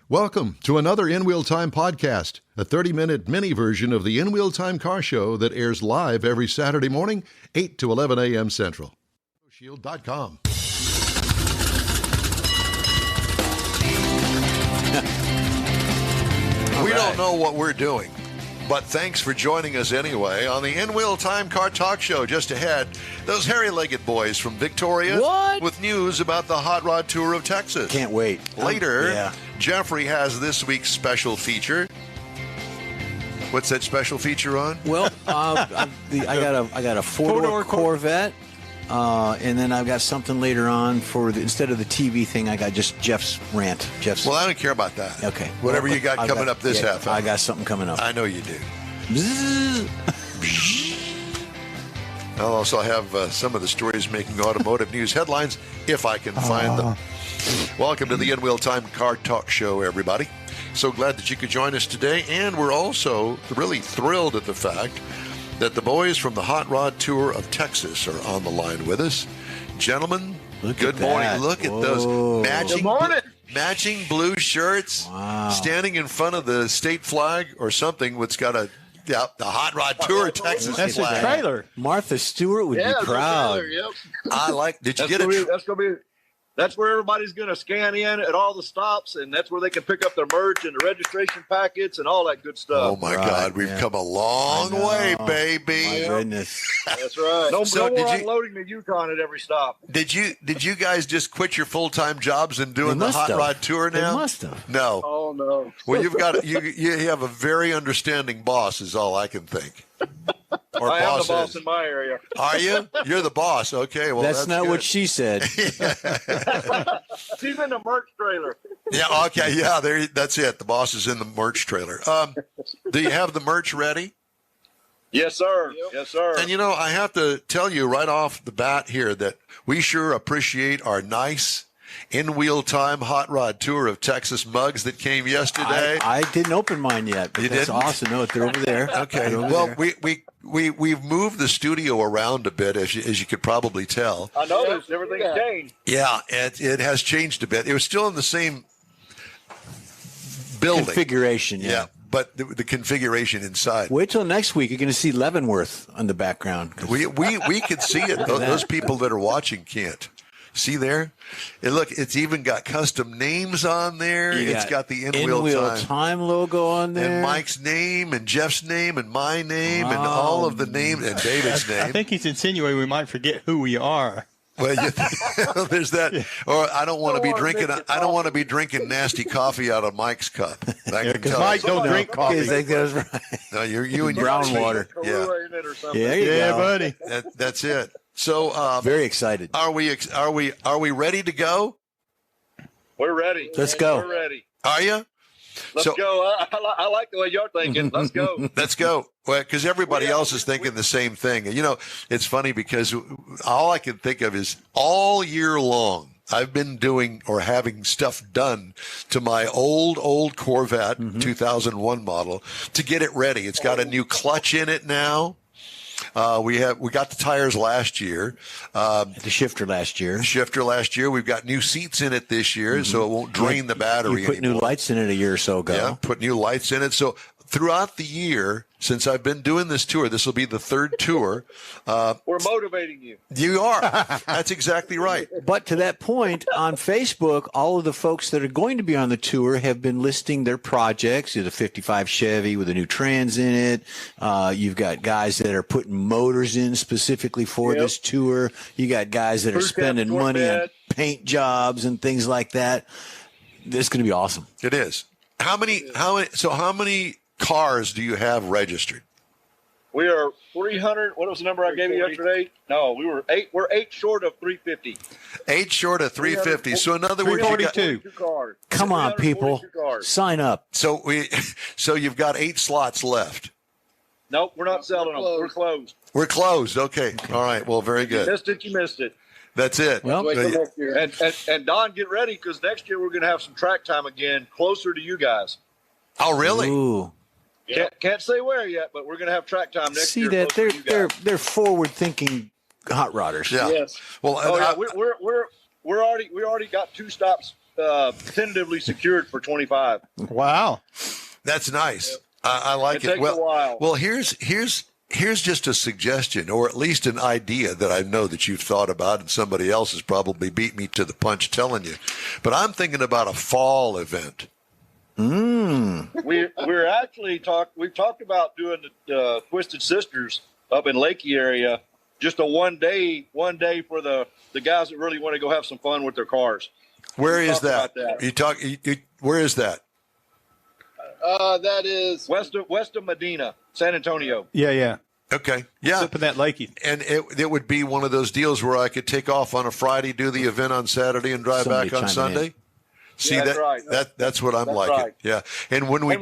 Welcome to another In Wheel Time podcast, a 30-minute mini version of the In Wheel Time car show that airs live every Saturday morning, 8 to 11 a.m. Central. Shield.com. We don't know what we're doing, but thanks for joining us anyway on the In Wheel Time Car Talk Show. Just ahead, those hairy-legged boys from Victoria with news about the Hot Rod Tour of Texas. Can't wait. Later, Jeffrey has this week's special feature. What's that special feature on? Well, I got a four-door Corvette, and then I've got something later on for instead of the TV thing. I got just Jeff's rant. Well, I don't care about that. Okay. Whatever you got coming up this half hour. I got something coming up. I know you do. I'll also have some of the stories making automotive news headlines if I can find them. Welcome to the In Wheel Time Car Talk Show, everybody. So glad that you could join us today, and we're also really thrilled at the fact that the boys from the Hot Rod Tour of Texas are on the line with us. Gentlemen, good morning. Look at those matching blue shirts, standing in front of the state flag or something that's got the Hot Rod Tour of Texas flag. That's a trailer. Martha Stewart would be proud. I like. Did you get it? That's where everybody's going to scan in at all the stops, and that's where they can pick up their merch and the registration packets and all that good stuff. Oh, my God. We've come a long way, baby. My goodness. That's right. No more unloading the Yukon at every stop. Did you guys just quit your full-time jobs and doing the Hot Rod Tour now? They must have. No. Oh, no. Well, you have a very understanding boss is all I can think. Or I am the boss in my area. Are you? You're the boss. Okay. Well, that's not good. What she said. She's in the merch trailer. Yeah. Okay. Yeah. That's it. The boss is in the merch trailer. Do you have the merch ready? Yes, sir. Yep. Yes, sir. And I have to tell you right off the bat here that we sure appreciate our nice In Wheel Time Hot Rod Tour of Texas mugs that came yesterday. I didn't open mine yet. But that's awesome. No, they're over there. Okay. Well, we've moved the studio around a bit, as you could probably tell. I noticed everything's changed. Yeah, it has changed a bit. It was still in the same building configuration. Yeah. But the configuration inside. Wait till next week. You're going to see Leavenworth on the background. We can see it. Those people that are watching can't. See there? And look, it's even got custom names on there. It's got the In Wheel Time logo on there. And Mike's name and Jeff's name and my name and all of the names and David's name. I think he's insinuating we might forget who we are. Well, there's that. Or I don't want to be drinking. I don't want to be drinking nasty coffee out of Mike's cup. Because Mike don't drink coffee. That's right. No, you and brown water. Yeah, buddy. That's it. So very excited. Are we ready to go? We're ready. Let's go. We're ready. Are you? Let's go. I like the way you're thinking. Let's go. Let's go. Well, because everybody else is thinking the same thing. It's funny because all I can think of is all year long I've been doing or having stuff done to my old Corvette 2001 model to get it ready. It's got a new clutch in it now. We got the tires last year. The shifter last year. We've got new seats in it this year, so it won't drain the battery You put anymore. new lights in it a year or so ago. Yeah, put new lights in it. So throughout the year, since I've been doing this tour, this will be the third tour. We're motivating you. You are. That's exactly right. But to that point, on Facebook, all of the folks that are going to be on the tour have been listing their projects. There's a 55 Chevy with a new trans in it. You've got guys that are putting motors in specifically for this tour. You got guys that are spending money on paint jobs and things like that. This is going to be awesome. It is. How many cars do you have registered? We are 300. What was the number I gave you yesterday? No, we're 8 short of 350. 8 short of 350. So in other words, you got, come on, people, sign up. So you've got 8 slots left. Nope, we're not selling them. We're closed. We're closed. Okay. All right. Well, very good. You missed it. That's it. Well, and Don, get ready because next year we're going to have some track time again, closer to you guys. Oh, really? Ooh. Can't say where yet, but we're going to have track time next year. See that they're forward-thinking hot rodders. Yeah. Yes. Well, we already got 2 stops tentatively secured for 25. Wow. That's nice. I like it. It takes a while. Well, here's just a suggestion, or at least an idea that I know that you've thought about, and somebody else has probably beat me to the punch telling you. But I'm thinking about a fall event. We've talked about doing the Twisted Sisters up in Lakey area, just a one day for the guys that really want to go have some fun with their cars. Where is that? Where is that? That is west of Medina, San Antonio. Yeah. Okay. Yeah. Up in that lakey. And it would be one of those deals where I could take off on a Friday, do the event on Saturday, and drive back on Sunday. See, that's right. That's what I'm liking. Right. Yeah. And when we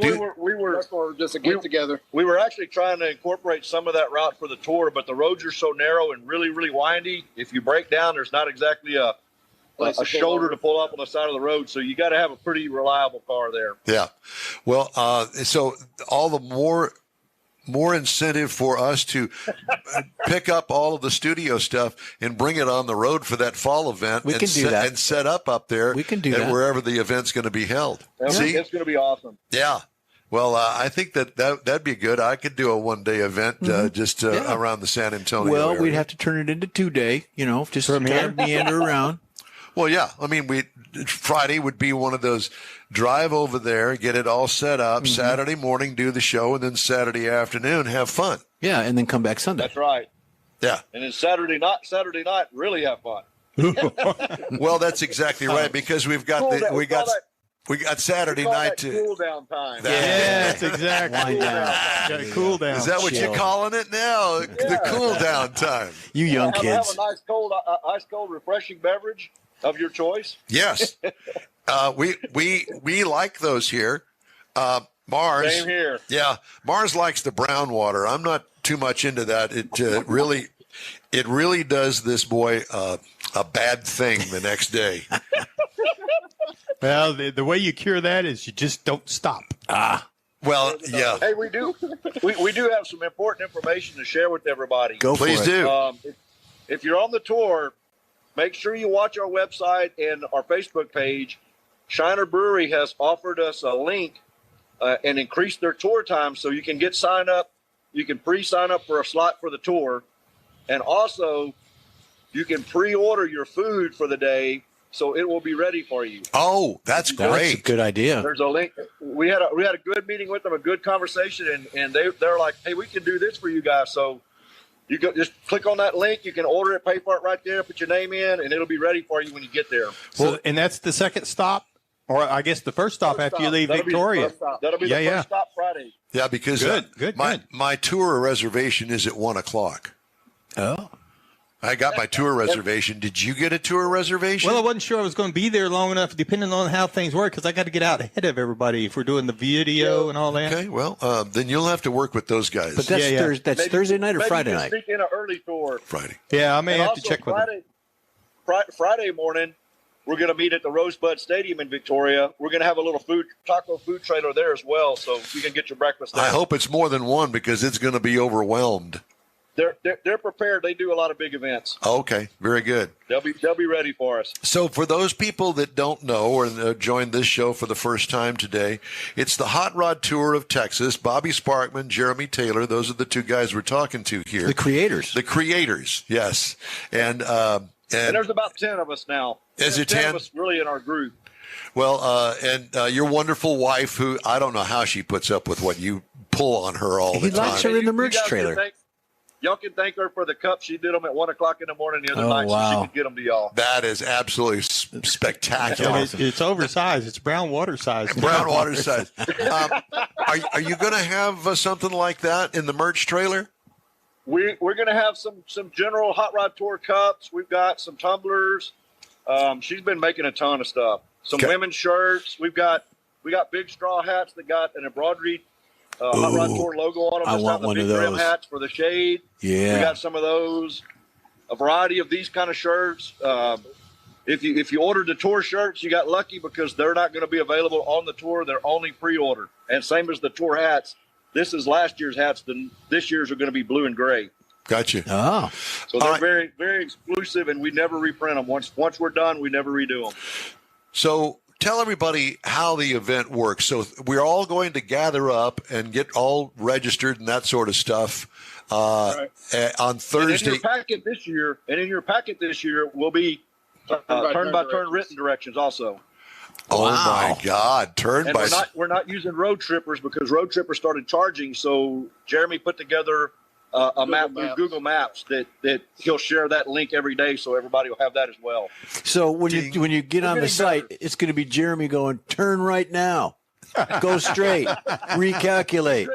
were just a get together. We were actually trying to incorporate some of that route for the tour, but the roads are so narrow and really, really windy. If you break down, there's not exactly a shoulder to pull up on the side of the road. So you got to have a pretty reliable car there. Yeah. Well, so all the more incentive for us to pick up all of the studio stuff and bring it on the road for that fall event. We can do that. And set up there. We can do that. Wherever the event's going to be held. See? It's going to be awesome. Yeah. Well, I think that'd be good. I could do a one-day event around the San Antonio area. We'd have to turn it into 2-day, just kind of meander around. Well, yeah. I mean, Friday would be one of those drive over there, get it all set up, Saturday morning, do the show, and then Saturday afternoon, have fun. Yeah, and then come back Sunday. That's right. Yeah. And then Saturday night, really have fun. Well, that's exactly right, because we got Saturday night to cool down time. Yes, exactly. Got a cool down. Is that what you're calling it now? Yeah. The cool down time. You young kids. Have a nice cold, refreshing beverage of your choice. Yes. We like those here. Mars. Same here. Yeah. Mars likes the brown water. I'm not too much into that. It really does this boy a bad thing the next day. Well, the way you cure that is you just don't stop. Well, yeah. Hey, we do have some important information to share with everybody. Please do. If you're on the tour, make sure you watch our website and our Facebook page. Shiner Brewery has offered us a link and increased their tour time, so you can sign up. You can pre-sign up for a slot for the tour, and also you can pre-order your food for the day, so it will be ready for you. Oh, that's great! That's a good idea. There's a link. We had a good meeting with them, a good conversation, and they're like, "Hey, we can do this for you guys." So you go just click on that link. You can order it, pay for it right there, put your name in, and it'll be ready for you when you get there. Well, and that's the second stop, or I guess the first stop after you leave Victoria. That'll be the first stop Friday. Yeah, because my tour reservation is at 1:00. Oh. I got my tour reservation. Did you get a tour reservation? Well, I wasn't sure I was going to be there long enough, depending on how things work, because I got to get out ahead of everybody if we're doing the video and all that. Okay, well, then you'll have to work with those guys. But that's Thursday night or Friday night? Maybe you can sneak in an early tour. Friday. Yeah, I may have to check with them. Friday morning, we're going to meet at the Rosebud Stadium in Victoria. We're going to have a little taco food trailer there as well, so you can get your breakfast there. I hope it's more than one, because it's going to be overwhelmed. They're prepared. They do a lot of big events. Okay, very good. They'll be ready for us. So for those people that don't know or joined this show for the first time today, it's the Hot Rod Tour of Texas. Bobby Sparkman, Jeremy Taylor, those are the two guys we're talking to here. The creators. The creators, yes. And there's about 10 of us now. Is there 10 of us really in our group? Well, and your wonderful wife, who I don't know how she puts up with what you pull on her all the time. He likes her in the merch trailer. Y'all can thank her for the cups. She did them at 1:00 in the morning the other night, so she could get them to y'all. That is absolutely spectacular. It's oversized. It's brown water size. Brown water size. Are you going to have something like that in the merch trailer? We're going to have some general Hot Rod Tour cups. We've got some tumblers. She's been making a ton of stuff. Some women's shirts. We got big straw hats that got an embroidered Hot Rod Tour logo on them. I want one of those. Brim hats for the shade. Yeah, we got some of those. A variety of these kind of shirts. If you ordered the tour shirts, you got lucky because they're not going to be available on the tour. They're only pre-order. And same as the tour hats. This is last year's hats. This year's are going to be blue and gray. Gotcha. Oh, so they're very, very exclusive, and we never reprint them. Once we're done, we never redo them. So tell everybody how the event works. So we're all going to gather up and get all registered and that sort of stuff on Thursday. And in your packet this year will be turn-by-turn written directions also. Oh, my God. We're not using road trippers because road trippers started charging. So Jeremy put together a map through Google Maps that he'll share that link every day, so everybody will have that as well. So when you get on the site, it's going to be Jeremy going, turn right now, go straight, recalculate.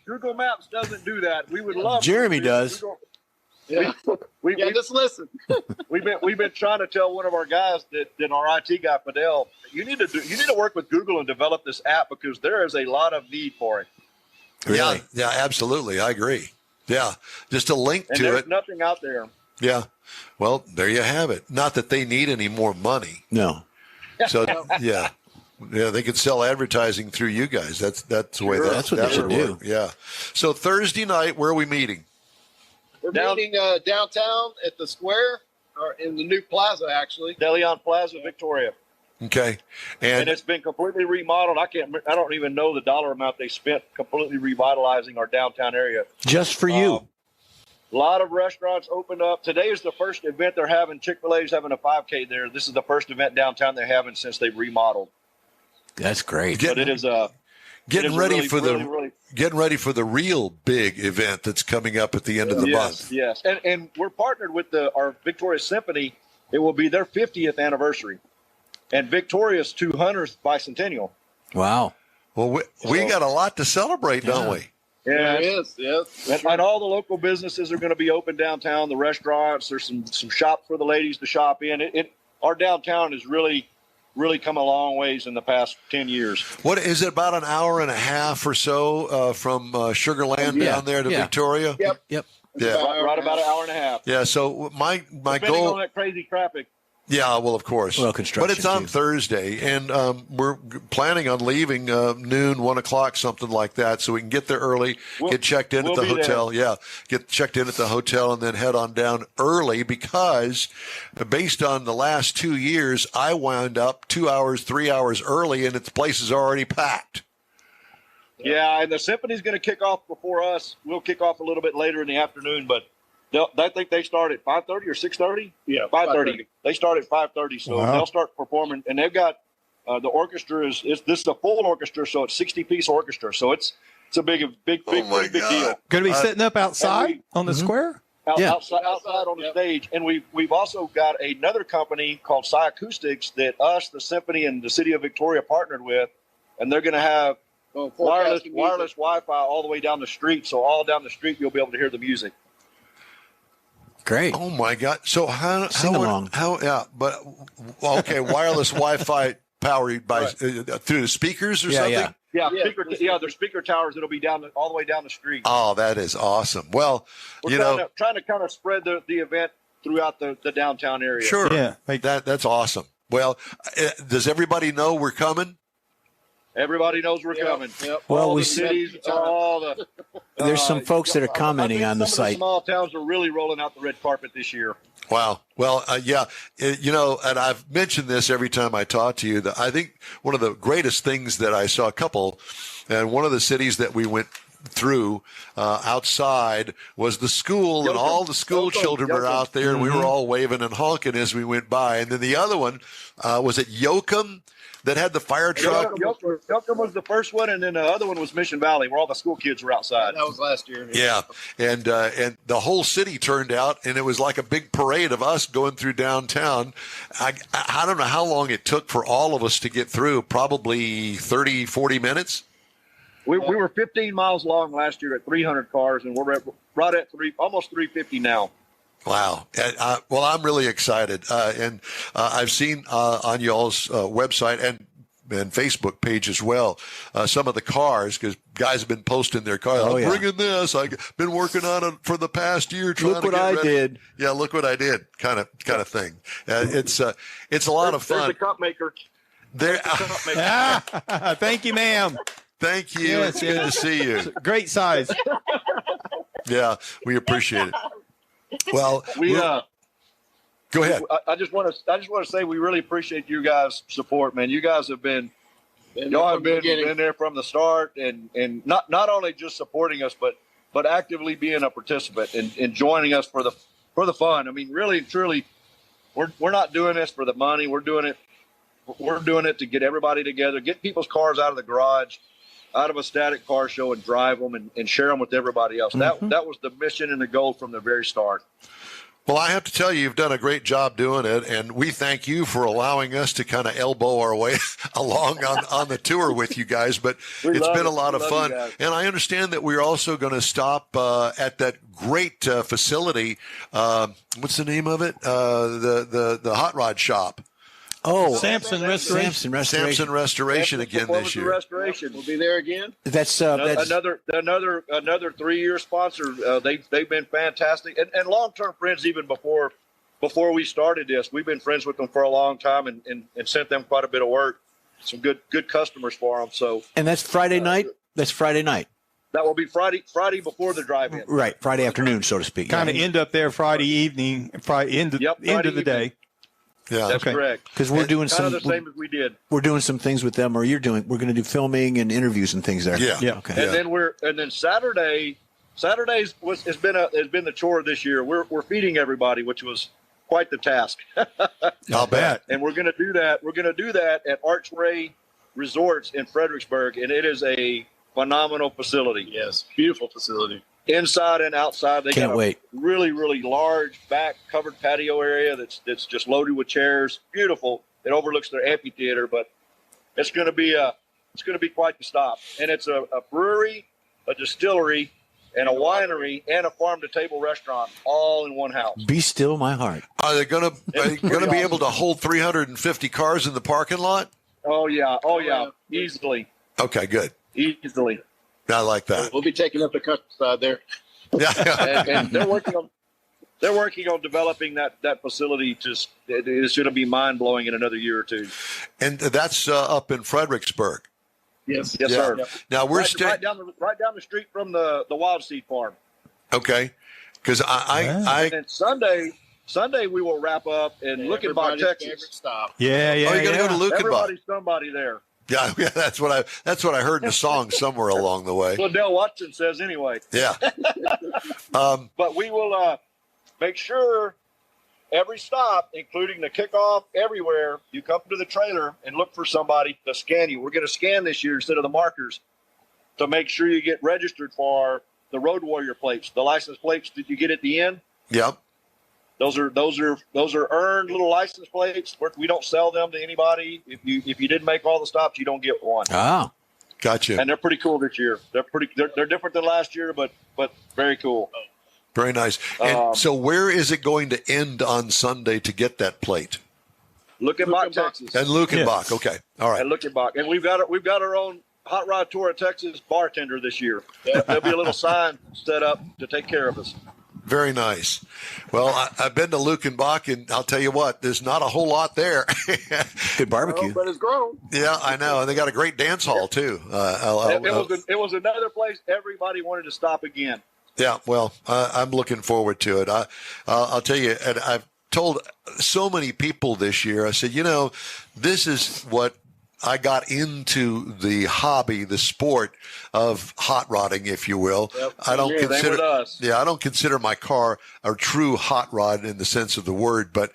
Google Maps doesn't do that. We would love. Jeremy does. Just listen. We've been trying to tell one of our guys that our IT guy Fidel, you need to work with Google and develop this app because there is a lot of need for it. Really? Yeah, absolutely. I agree. Yeah, just a link to there's it. Nothing out there. Yeah. Well, there you have it. Not that they need any more money. No. So yeah, they could sell advertising through you guys. That's the way that's what they should do. Yeah. So Thursday night, where are we meeting? We're meeting downtown at the square, or in the new plaza, actually. DeLeon Plaza, Victoria. Okay. And it's been completely remodeled. I don't even know the dollar amount they spent completely revitalizing our downtown area. Just for you. A lot of restaurants opened up. Today is the first event they're having. Chick-fil-A is having a 5K there. This is the first event downtown they're having since they've remodeled. That's great. But it is getting ready for the real big event that's coming up at the end of the month. Yes, and we're partnered with our Victoria Symphony. It will be their 50th anniversary, and Victoria's 200th bicentennial. Wow. Well, we got a lot to celebrate, don't we? Yeah, it is. Yes, and all the local businesses are going to be open downtown. The restaurants, there's some shops for the ladies to shop in. Our downtown has really come a long ways in the past 10 years. What is it, about an hour and a half or so from Sugar Land down there to Victoria? Yep. Yeah. Right about an hour and a half. Yeah. So my Depending goal on that crazy traffic. Yeah, well, of course. Well, construction, but it's on Thursday, and we're planning on leaving noon, 1 o'clock, something like that, so we can get there early, get checked in at the hotel. There. Yeah, get checked in at the hotel, and then head on down early because based on the last 2 years, I wound up 2 hours, 3 hours early, and its place is already packed. Yeah, and the symphony's going to kick off before us. We'll kick off a little bit later in the afternoon, but I think they start at 5:30 or 6:30. Yeah, 5:30. They start at 5:30, so they'll start performing. And they've got the orchestra is this is a full orchestra, so it's 60-piece orchestra. So it's a big big deal. Going to be setting up outside on the square. Outside on the stage, and we've also got another company called sAuto that the symphony, and the city of Victoria partnered with, and they're going to have wireless Wi-Fi all the way down the street. So all down the street, you'll be able to hear the music. Great. Oh my God! So Sing-along. wireless Wi-Fi powered by through the speakers or something. They're speaker towers that'll be all the way down the street. Oh, that is awesome. Well, we're trying to kind of spread the event throughout the downtown area. Sure. Yeah, that's awesome. Well, does everybody know we're coming? Everybody knows we're coming. Yep. Well, there's some folks that are commenting on the site. Small towns are really rolling out the red carpet this year. Wow. Well, and I've mentioned this every time I talk to you, that I think one of the greatest things that I saw and one of the cities that we went through outside was the school, and all the school children were out there, and we were all waving and honking as we went by. And then the other one, was it Yoakum? That had the fire truck. Yoakum was the first one, and then the other one was Mission Valley, where all the school kids were outside. That was last year. Yeah, and the whole city turned out, and it was like a big parade of us going through downtown. I don't know how long it took for all of us to get through, probably 30, 40 minutes. We were 15 miles long last year at 300 cars, and we're right at almost 350 now. Wow. Well, I'm really excited. And I've seen on y'all's website and Facebook page as well some of the cars, because guys have been posting their cars. I'm bringing this. I've been working on it for the past year. Look what I did. Yeah, look what I did kind of thing. It's a lot of fun. There's a cup maker. Thank you, ma'am. Thank you. It's good to see you. Great size. Yeah, we appreciate it. Well, Go ahead. I just want to say we really appreciate you guys' support, man. You guys have been there from the start, and not only just supporting us, but actively being a participant and joining us for the fun. I mean, really and truly, we're not doing this for the money. We're doing it to get everybody together, get people's cars out of the garage, out of a static car show, and drive them and share them with everybody else. Mm-hmm. That was the mission and the goal from the very start. Well, I have to tell you, you've done a great job doing it, and we thank you for allowing us to kind of elbow our way along on the tour with you guys. But it's been a lot of fun, and I understand that we're also going to stop at that great facility. What's the name of it? The hot rod shop. Oh, Samson Restoration. Samson Restoration again this year. Restoration. We'll be there again. That's another 3-year sponsor. They've been fantastic and long-term friends even before we started this. We've been friends with them for a long time and sent them quite a bit of work. Some good customers for them. So and that's Friday night. That's Friday night. That will be Friday before the drive-in. Right, Friday afternoon, so to speak. Kind of end up there Friday evening, end of the day. Yeah, that's correct. Because we're doing kind of the same as we did. We're doing some things with them, or we're going to do filming and interviews and things there. Yeah. Okay. And then Saturdays has been the chore this year. We're feeding everybody, which was quite the task. I'll bet. And we're going to do that. We're going to do that at Archway Resorts in Fredericksburg, and it is a phenomenal facility. Yes, beautiful facility. Inside and outside, they Can't wait. Really, really large back covered patio area that's just loaded with chairs. Beautiful. It overlooks their amphitheater, but it's going to be quite the stop. And it's a brewery, a distillery, and a winery, and a farm to table restaurant all in one house. Be still, my heart. Are they going to be able to hold 350 cars in the parking lot? Oh yeah, easily. Okay, good. Easily. I like that. We'll be taking up the countryside there. and they're working on developing that facility. It's going to be mind blowing in another year or two. And that's up in Fredericksburg. Yes, sir. Yep. Now we're right down the street from the Wild Seed Farm. Okay, because And then Sunday we will wrap up in Luckenbach, Texas. Stop. Yeah. Oh, you're going to go to Luckenbach. Everybody's somebody there. Yeah, that's what I heard in a song somewhere along the way. Well, Dale Watson says anyway. Yeah. But we will make sure every stop, including the kickoff, everywhere, you come to the trailer and look for somebody to scan you. We're going to scan this year instead of the markers to make sure you get registered for the Road Warrior plates, the license plates that you get at the end. Yep. Those are earned little license plates. We don't sell them to anybody. If you didn't make all the stops, you don't get one. Ah, gotcha. And they're pretty cool this year. They're different than last year, but very cool. Very nice. And so, where is it going to end on Sunday to get that plate? Luckenbach, Texas. And Luckenbach. Yeah. Okay. All right. And Luckenbach, and we've got our own Hot Rod Tour of Texas bartender this year. There'll be a little sign set up to take care of us. Very nice. Well, I've been to Luckenbach, and I'll tell you what, there's not a whole lot there. good barbecue. But it's grown. Yeah, I know. And they got a great dance hall, too. It was another place everybody wanted to stop again. Yeah, well, I'm looking forward to it. I'll tell you, and I've told so many people this year, I said, this is what I got into the hobby, the sport of hot rodding, if you will. Yep. I don't consider my car a true hot rod in the sense of the word, but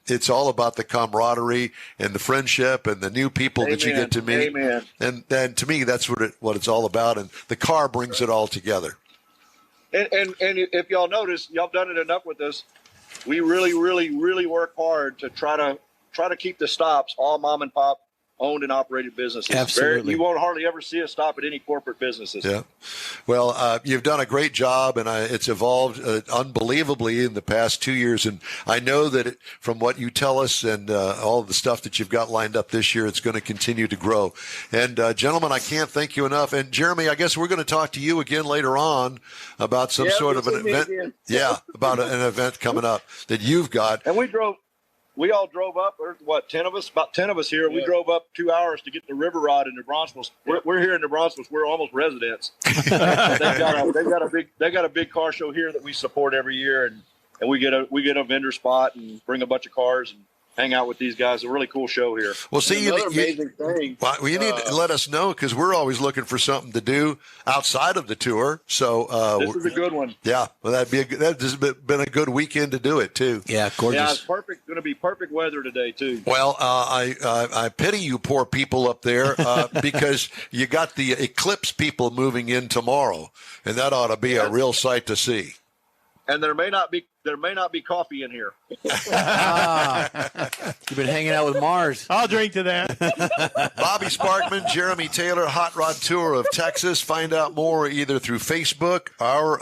it's all about the camaraderie and the friendship and the new people that you get to meet. Amen. And to me, that's what it's all about. And the car brings it all together. And if y'all notice, y'all done it enough with us. We really, really, really work hard to try to keep the stops all mom and pop owned and operated businesses. Absolutely. You won't hardly ever see us stop at any corporate businesses. Yeah. Well, you've done a great job, and it's evolved unbelievably in the past 2 years. And I know that from what you tell us and all the stuff that you've got lined up this year, it's going to continue to grow. And gentlemen, I can't thank you enough. And Jeremy, I guess we're going to talk to you again later on about some sort of an event. Yeah, about an event coming up that you've got. And we all drove up. There's about 10 of us here. Yeah. We drove up 2 hours to get the River Rod in New Braunfels. We're here in New Braunfels. We're almost residents. They got a big car show here that we support every year, and we get a vendor spot and bring a bunch of cars and hang out with these guys. A really cool show here. Well, see, Another amazing thing. Well, you need to let us know because we're always looking for something to do outside of the tour. So this is a good one. Yeah, well, that's been a good weekend to do it too. Yeah, gorgeous. Yeah, it's perfect. Going to be perfect weather today too. Well, I pity you poor people up there because you got the eclipse people moving in tomorrow, and that ought to be a real sight to see. And there may not be coffee in here. You've been hanging out with Mars. I'll drink to that. Bobby Sparkman, Jeremy Taylor, Hot Rod Tour of Texas. Find out more either through Facebook, our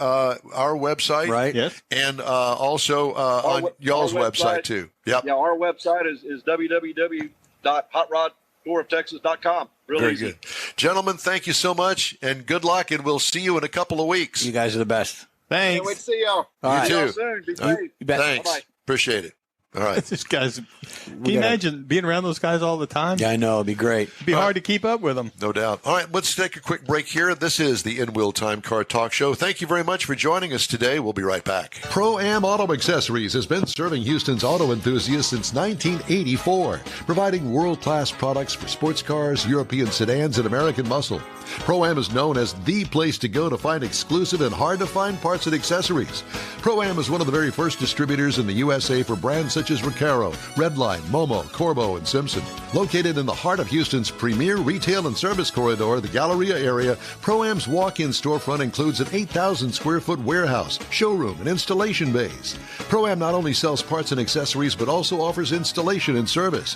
website, Right. Yes. and also on y'all's website too. Yep. Yeah, our website is www.hotrodtouroftexas.com. Real Very easy. good. Gentlemen, thank you so much, and good luck, and we'll see you in a couple of weeks. You guys are the best. Thanks. Can't wait to see y'all. All right. too. See y'all soon. Be safe. You bet. Thanks. Bye-bye. Appreciate it. All right. This guys, can you imagine being around those guys all the time? Yeah, I know. It'd be great. It'd be hard to keep up with them. No doubt. All right, let's take a quick break here. This is the In Wheel Time Car Talk Show. Thank you very much for joining us today. We'll be right back. Pro-Am Auto Accessories has been serving Houston's auto enthusiasts since 1984, providing world-class products for sports cars, European sedans, and American muscle. Pro-Am is known as the place to go to find exclusive and hard-to-find parts and accessories. Pro-Am is one of the very first distributors in the USA for brands such as Recaro, Redline, Momo, Corbo, and Simpson. Located in the heart of Houston's premier retail and service corridor, the Galleria area, Pro-Am's walk-in storefront includes an 8,000-square-foot warehouse, showroom, and installation bays. Pro-Am not only sells parts and accessories, but also offers installation and service.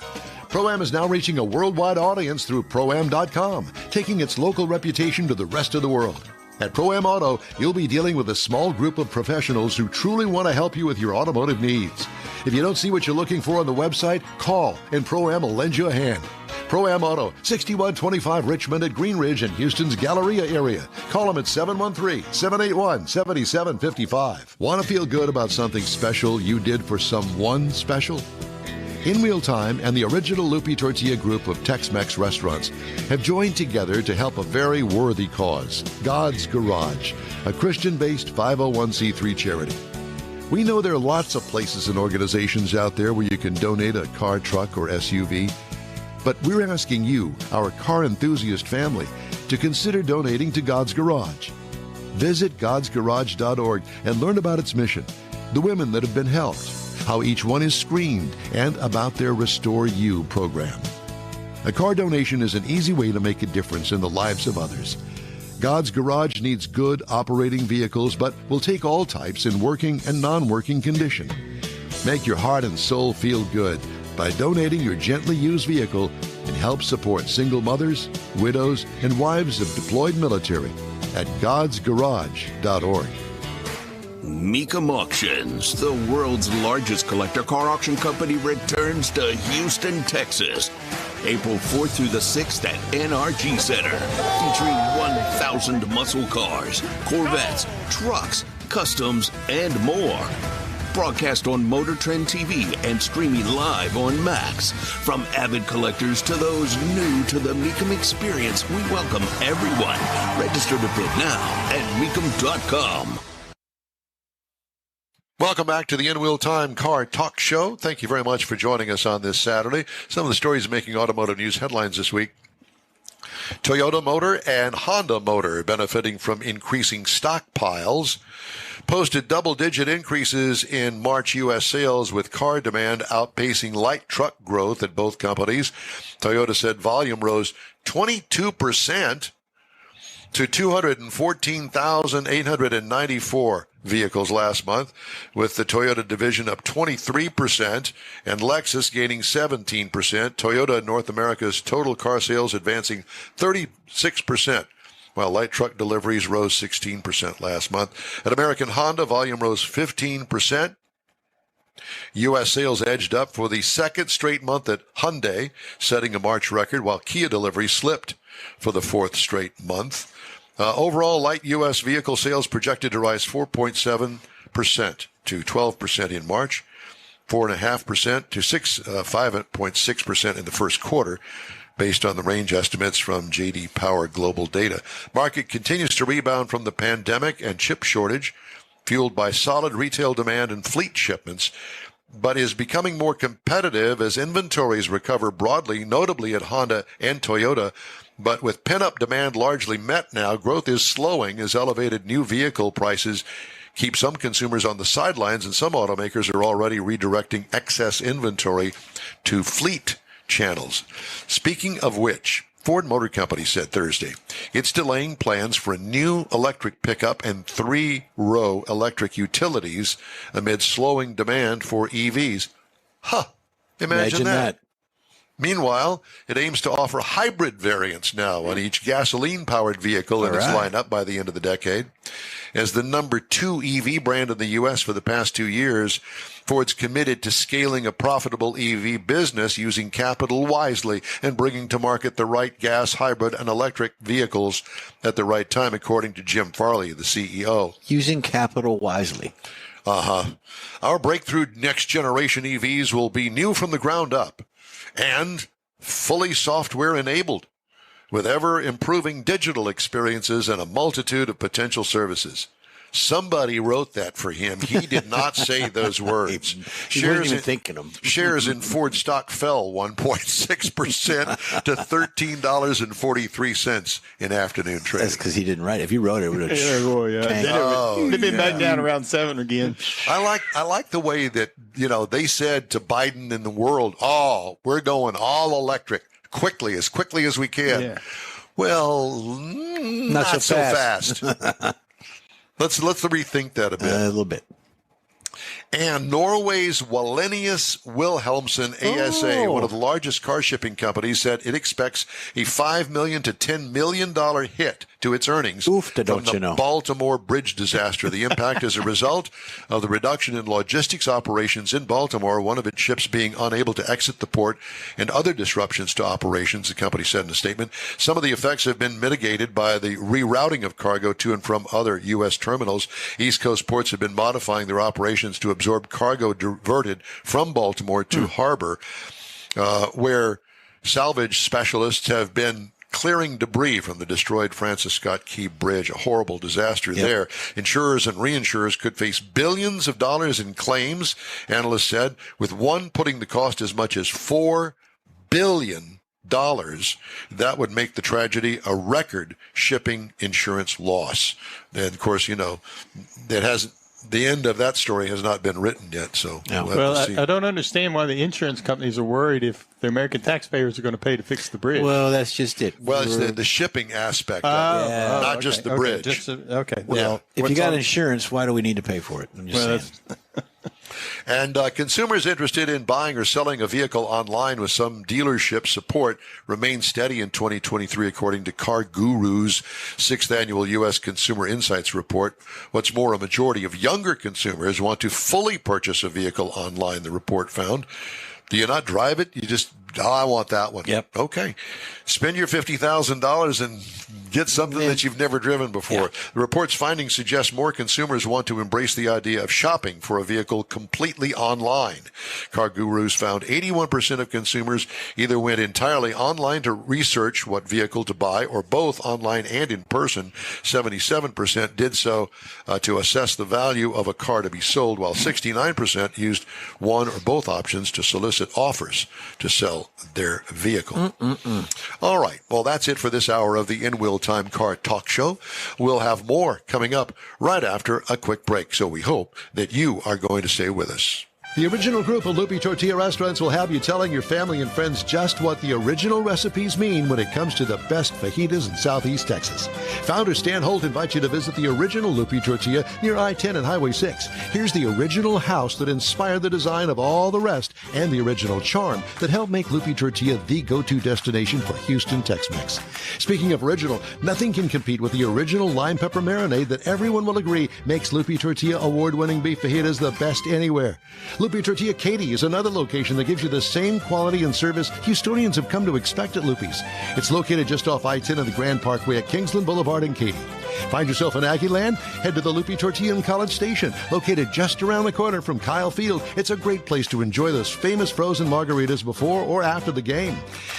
Pro-Am is now reaching a worldwide audience through Pro-Am.com, taking its local reputation to the rest of the world. At Pro-Am Auto, you'll be dealing with a small group of professionals who truly want to help you with your automotive needs. If you don't see what you're looking for on the website, call and Pro-Am will lend you a hand. Pro-Am Auto, 6125 Richmond at Green Ridge in Houston's Galleria area. Call them at 713-781-7755. Want to feel good about something special you did for someone special? In Wheel Time and the original Lupi Tortilla group of Tex-Mex restaurants have joined together to help a very worthy cause, God's Garage, a Christian-based 501c3 charity. We know there are lots of places and organizations out there where you can donate a car, truck, or SUV, but we're asking you, our car enthusiast family, to consider donating to God's Garage. Visit godsgarage.org and learn about its mission, the women that have been helped, how each one is screened, and about their Restore You program. A car donation is an easy way to make a difference in the lives of others. God's Garage needs good operating vehicles, but will take all types in working and non-working condition. Make your heart and soul feel good by donating your gently used vehicle and help support single mothers, widows, and wives of deployed military at godsgarage.org. Mecum Auctions, the world's largest collector car auction company, returns to Houston, Texas. April 4th through the 6th at NRG Center, featuring 1,000 muscle cars, Corvettes, trucks, customs, and more. Broadcast on Motor Trend TV and streaming live on Max. From avid collectors to those new to the Mecum experience, we welcome everyone. Register to bid now at Mecum.com. Welcome back to the In Wheel Time Car Talk Show. Thank you very much for joining us on this Saturday. Some of the stories making automotive news headlines this week. Toyota Motor and Honda Motor, benefiting from increasing stockpiles, posted double-digit increases in March U.S. sales, with car demand outpacing light truck growth at both companies. Toyota said volume rose 22% to 214,894 vehicles last month, with the Toyota division up 23% and Lexus gaining 17%. Toyota North America's total car sales advancing 36%, while light truck deliveries rose 16% last month. At American Honda, volume rose 15%. U.S. sales edged up for the second straight month at Hyundai, setting a March record, while Kia deliveries slipped for the fourth straight month. Overall, light U.S. vehicle sales projected to rise 4.7% to 12% in March, 4.5% to 5.6% in the first quarter, based on the range estimates from J.D. Power Global Data. Market continues to rebound from the pandemic and chip shortage. fueled by solid retail demand and fleet shipments, but is becoming more competitive as inventories recover broadly, notably at Honda and Toyota. But with pent-up demand largely met now, growth is slowing as elevated new vehicle prices keep some consumers on the sidelines, and some automakers are already redirecting excess inventory to fleet channels. Speaking of which, Ford Motor Company said Thursday it's delaying plans for a new electric pickup and 3-row electric utilities amid slowing demand for EVs. Imagine that. Meanwhile, it aims to offer hybrid variants now on each gasoline-powered vehicle in its lineup by the end of the decade. As the number 2 EV brand in the U.S. for the past 2 years, Ford's committed to scaling a profitable EV business using capital wisely and bringing to market the right gas, hybrid, and electric vehicles at the right time, according to Jim Farley, the CEO. Using capital wisely. Our breakthrough next-generation EVs will be new from the ground up and fully software-enabled, with ever-improving digital experiences and a multitude of potential services. Somebody wrote that for him. He did not say those words. He wasn't even thinking them. Shares in Ford stock fell 1.6% to $13.43 in afternoon trading. That's because he didn't write it. If he wrote it, it would have tanked. They've been back down around 7 again. I like the way that, they said to Biden and the world, we're going all electric as quickly as we can. Yeah. Well, not so fast. Let's rethink that a bit. A little bit. And Norway's Wallenius Wilhelmsen ASA, one of the largest car shipping companies, said it expects a $5 million to $10 million hit to its earnings from the Baltimore Bridge disaster. The impact is a result of the reduction in logistics operations in Baltimore, one of its ships being unable to exit the port, and other disruptions to operations, the company said in a statement. Some of the effects have been mitigated by the rerouting of cargo to and from other U.S. terminals. East Coast ports have been modifying their operations to absorb cargo diverted from Baltimore to harbor, where salvage specialists have been clearing debris from the destroyed Francis Scott Key Bridge, a horrible disaster there. Insurers and reinsurers could face billions of dollars in claims, analysts said, with one putting the cost as much as $4 billion. That would make the tragedy a record shipping insurance loss. And of course, the end of that story has not been written yet, so we'll have to see. I don't understand why the insurance companies are worried if the American taxpayers are going to pay to fix the bridge. Well, that's just it. Well, it's the shipping aspect of it, not just the bridge. Well, if you got insurance, why do we need to pay for it? I'm just saying. And consumers interested in buying or selling a vehicle online with some dealership support remain steady in 2023, according to Car Guru's 6th annual U.S. Consumer Insights report. What's more, a majority of younger consumers want to fully purchase a vehicle online, the report found. Do you not drive it? You just, I want that one. Yep. Okay. Spend your $50,000 and get something that you've never driven before. Yeah. The report's findings suggest more consumers want to embrace the idea of shopping for a vehicle completely online. Car Gurus found 81% of consumers either went entirely online to research what vehicle to buy, or both online and in person. 77% did so to assess the value of a car to be sold, while 69% used one or both options to solicit offers to sell their vehicle. All right. Well, that's it for this hour of the In Wheel Time Car Talk Show. We'll have more coming up right after a quick break, so we hope that you are going to stay with us. The original group of Loopy Tortilla restaurants will have you telling your family and friends just what the original recipes mean when it comes to the best fajitas in Southeast Texas. Founder Stan Holt invites you to visit the original Loopy Tortilla near I-10 and Highway 6. Here's the original house that inspired the design of all the rest, and the original charm that helped make Loopy Tortilla the go-to destination for Houston Tex-Mex. Speaking of original, nothing can compete with the original lime pepper marinade that everyone will agree makes Loopy Tortilla award-winning beef fajitas the best anywhere. Loopy Tortilla Katy is another location that gives you the same quality and service Houstonians have come to expect at Loopy's. It's located just off I-10 and the Grand Parkway at Kingsland Boulevard in Katy. Find yourself in Aggieland? Head to the Lupe Tortilla in College Station, located just around the corner from Kyle Field. It's a great place to enjoy those famous frozen margaritas before or after the game.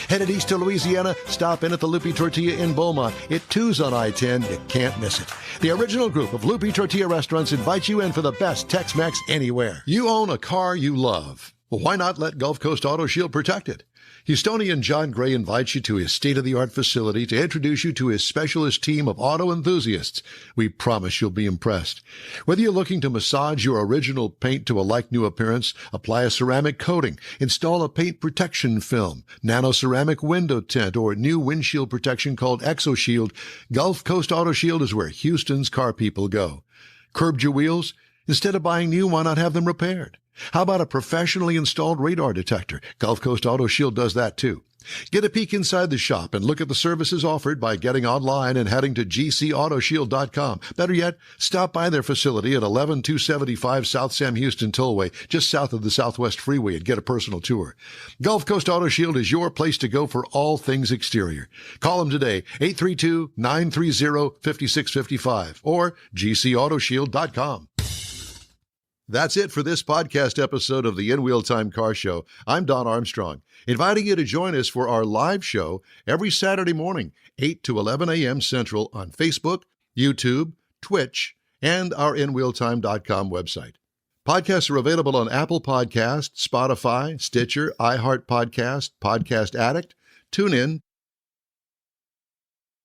Headed east to Louisiana, stop in at the Lupe Tortilla in Beaumont. It too's on I-10. You can't miss it. The original group of Lupe Tortilla restaurants invite you in for the best Tex-Mex anywhere. You own a car you love. Well, why not let Gulf Coast Auto Shield protect it? Houstonian John Gray invites you to his state-of-the-art facility to introduce you to his specialist team of auto enthusiasts. We promise you'll be impressed. Whether you're looking to massage your original paint to a like-new appearance, apply a ceramic coating, install a paint protection film, nano-ceramic window tint, or new windshield protection called ExoShield, Gulf Coast Auto Shield is where Houston's car people go. Curbed your wheels? Instead of buying new, why not have them repaired? How about a professionally installed radar detector? Gulf Coast Auto Shield does that too. Get a peek inside the shop and look at the services offered by getting online and heading to gcautoshield.com. Better yet, stop by their facility at 11275 South Sam Houston Tollway, just south of the Southwest Freeway, and get a personal tour. Gulf Coast Auto Shield is your place to go for all things exterior. Call them today, 832-930-5655 or gcautoshield.com. That's it for this podcast episode of the In Wheel Time Car Show. I'm Don Armstrong, inviting you to join us for our live show every Saturday morning, 8 to 11 a.m. Central on Facebook, YouTube, Twitch, and our InWheelTime.com website. Podcasts are available on Apple Podcasts, Spotify, Stitcher, iHeart Podcast, Podcast Addict, TuneIn,